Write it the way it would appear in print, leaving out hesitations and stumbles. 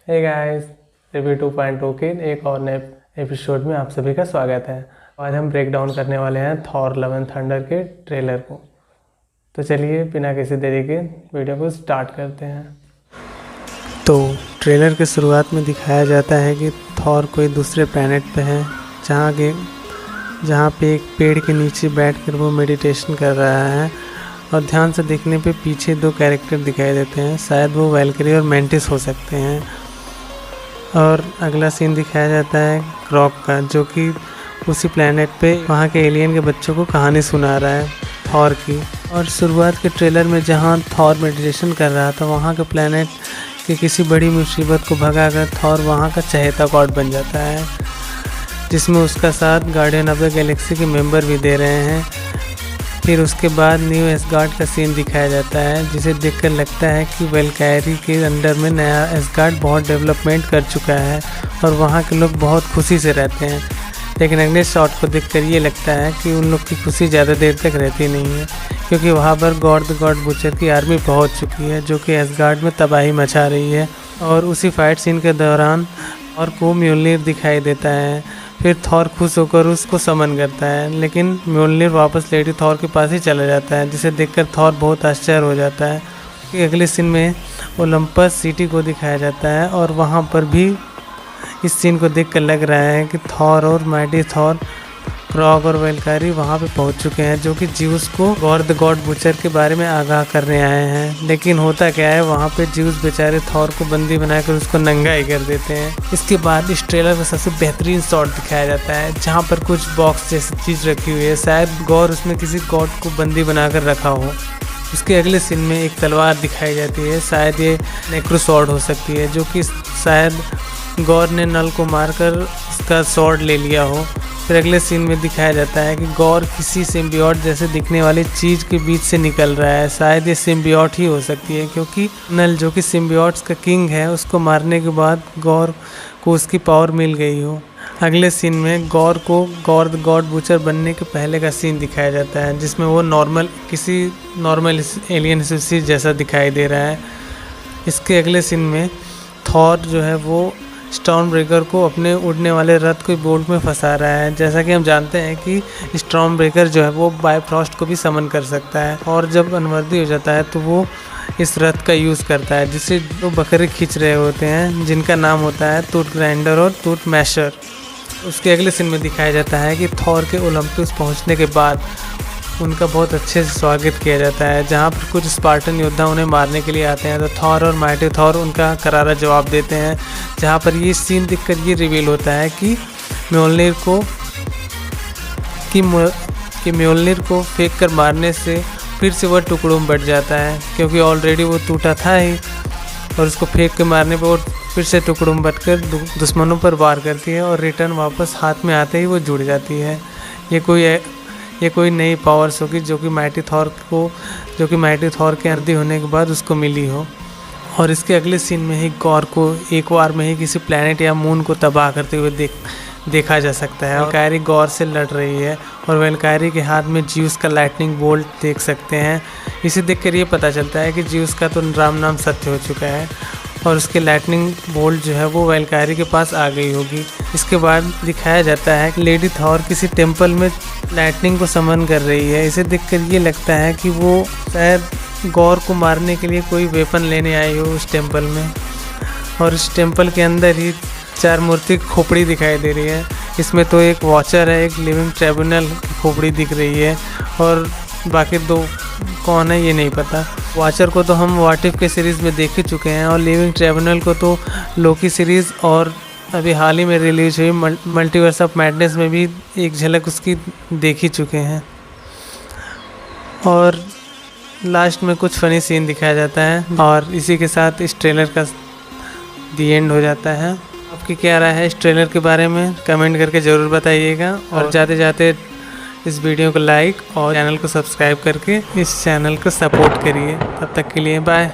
Hey guys, review 2.2 के एक और नए एपिसोड में आप सभी का स्वागत है। आज हम ब्रेक डाउन करने वाले हैं थॉर लव एंड थंडर के ट्रेलर को। तो चलिए बिना किसी देरी के वीडियो को स्टार्ट करते हैं। तो ट्रेलर के शुरुआत में दिखाया जाता है कि थॉर कोई दूसरे प्लैनेट पे है, जहाँ पे एक पेड़ के नीचे बैठकर वो मेडिटेशन कर रहा है। और ध्यान से देखने पे पीछे दो कैरेक्टर दिखाई देते हैं, शायद वो वैल्करी और मेंटिस हो सकते हैं। और अगला सीन दिखाया जाता है क्रॉक का, जो कि उसी प्लैनेट पे वहाँ के एलियन के बच्चों को कहानी सुना रहा है थॉर की। और शुरुआत के ट्रेलर में जहाँ थॉर मेडिटेशन कर रहा था, वहाँ के प्लैनेट की किसी बड़ी मुसीबत को भगाकर थॉर वहाँ का चहेता गॉड बन जाता है, जिसमें उसका साथ गार्डियन ऑफ द गैलेक्सी के मेंबर भी दे रहे हैं। फिर उसके बाद न्यू एसगार्ड का सीन दिखाया जाता है, जिसे देखकर लगता है कि वैल्कैरी के अंडर में नया एसगार्ड बहुत डेवलपमेंट कर चुका है और वहाँ के लोग बहुत खुशी से रहते हैं। लेकिन अगले शॉट को देखकर ये लगता है कि उन लोग की खुशी ज़्यादा देर तक रहती नहीं है, क्योंकि वहाँ पर गॉड द गॉड बुचर की आर्मी पहुँच चुकी है, जो कि एसगार्ड में तबाही मचा रही है। और उसी फाइट सीन के दौरान थॉर को म्योल्निर दिखाई देता है। फिर थॉर खुश होकर उसको समन करता है, लेकिन म्योल्निर वापस लेडी थॉर के पास ही चला जाता है, जिसे देखकर थॉर बहुत आश्चर्य हो जाता है। अगले सीन में ओलंपस सिटी को दिखाया जाता है और वहाँ पर भी इस सीन को देखकर लग रहा है कि थॉर और माइटी थॉर, क्रॉक और वैल्कैरी वहाँ पे पहुँच चुके हैं, जो कि ज्यूस को गॉड द गॉड बुचर के बारे में आगाह करने आए हैं। लेकिन होता क्या है, वहाँ पे ज्यूस बेचारे थॉर को बंदी बनाकर उसको नंगा ही कर देते हैं। इसके बाद इस ट्रेलर में सबसे बेहतरीन शॉट दिखाया जाता है, जहाँ पर कुछ बॉक्स जैसी चीज़ रखी हुई है, शायद गौर उसमें किसी गॉड को बंदी बनाकर रखा हो। उसके अगले सीन में एक तलवार दिखाई जाती है, शायद ये नेक्रो स्वॉर्ड हो सकती है, जो कि शायद गौर ने नल को मारकर उसका स्वॉर्ड ले लिया हो। फिर अगले सीन में दिखाया जाता है कि गौर किसी सिम्बियोट जैसे दिखने वाली चीज़ के बीच से निकल रहा है, शायद ये सिम्बियोट ही हो सकती है, क्योंकि नल जो कि सिम्बियोट्स का किंग है, उसको मारने के बाद गौर को उसकी पावर मिल गई हो। अगले सीन में गौर को गॉड द गॉड बुचर बनने के पहले का सीन दिखाया जाता है, जिसमें वो किसी नॉर्मल एलियन स्पीशीज जैसा दिखाई दे रहा है। इसके अगले सीन में थॉर जो है वो स्टॉर्म ब्रेकर को अपने उड़ने वाले रथ को बोल्ट में फंसा रहा है। जैसा कि हम जानते हैं कि स्टॉर्म ब्रेकर जो है वो बायफ्रॉस्ट को भी समन कर सकता है, और जब अनवर्दी हो जाता है तो वो इस रथ का यूज़ करता है, जिससे वो बकरे खींच रहे होते हैं, जिनका नाम होता है टूथ ग्राइंडर और टूथ मैशर। उसके अगले सीन में दिखाया जाता है कि थॉर के ओलंपस पहुँचने के बाद उनका बहुत अच्छे से स्वागत किया जाता है, जहाँ पर कुछ स्पार्टन योद्धा उन्हें मारने के लिए आते हैं, तो थॉर और माइटी थॉर उनका करारा जवाब देते हैं। जहाँ पर ये सीन देखकर ये रिवील होता है कि म्योल्निर को फेंक कर मारने से फिर से वह टुकड़ों में बट जाता है, क्योंकि ऑलरेडी वो टूटा था ही, और उसको फेंक के मारने पर वो फिर से टुकड़ों में बटकर दुश्मनों पर वार करती है, और रिटर्न वापस हाथ में आते ही वो जुड़ जाती है। ये कोई नई पावर्स होगी जो कि माइटी थॉर के अर्धी होने के बाद उसको मिली हो। और इसके अगले सीन में ही गौर को एक बार में ही किसी प्लैनेट या मून को तबाह करते हुए देखा जा सकता है। वैल्कैरी गौर से लड़ रही है, और वैल्कैरी के हाथ में ज्यूस का लाइटनिंग बोल्ट देख सकते हैं। इसे देखकर ये पता चलता है कि ज्यूस का तो राम नाम सत्य हो चुका है, और उसके लाइटनिंग बोल्ट जो है वो वैल्कैरी के पास आ गई होगी। इसके बाद दिखाया जाता है कि लेडी थॉर किसी टेम्पल में लाइटनिंग को समन कर रही है। इसे देखकर ये लगता है कि वो शायद गौर को मारने के लिए कोई वेपन लेने आई हो उस टेम्पल में। और इस टेम्पल के अंदर ही 4 मूर्ति की खोपड़ी दिखाई दे रही है। इसमें तो एक वॉचर है, एक लिविंग ट्रिब्यूनल की खोपड़ी दिख रही है, और बाकी 2 कौन है ये नहीं पता। वॉचर को तो हम व्हाट इफ के सीरीज़ में देख ही चुके हैं, और लिविंग ट्रिब्यूनल को तो लोकी सीरीज़ और अभी हाल ही में रिलीज हुई मल्टीवर्स ऑफ मैडनेस में भी एक झलक उसकी देख ही चुके हैं। और लास्ट में कुछ फनी सीन दिखाया जाता है, और इसी के साथ इस ट्रेलर का दी एंड हो जाता है। आपकी क्या राय है इस ट्रेलर के बारे में, कमेंट करके ज़रूर बताइएगा। और जाते जाते इस वीडियो को लाइक और चैनल को सब्सक्राइब करके इस चैनल को सपोर्ट करिए। तब तक के लिए बाय।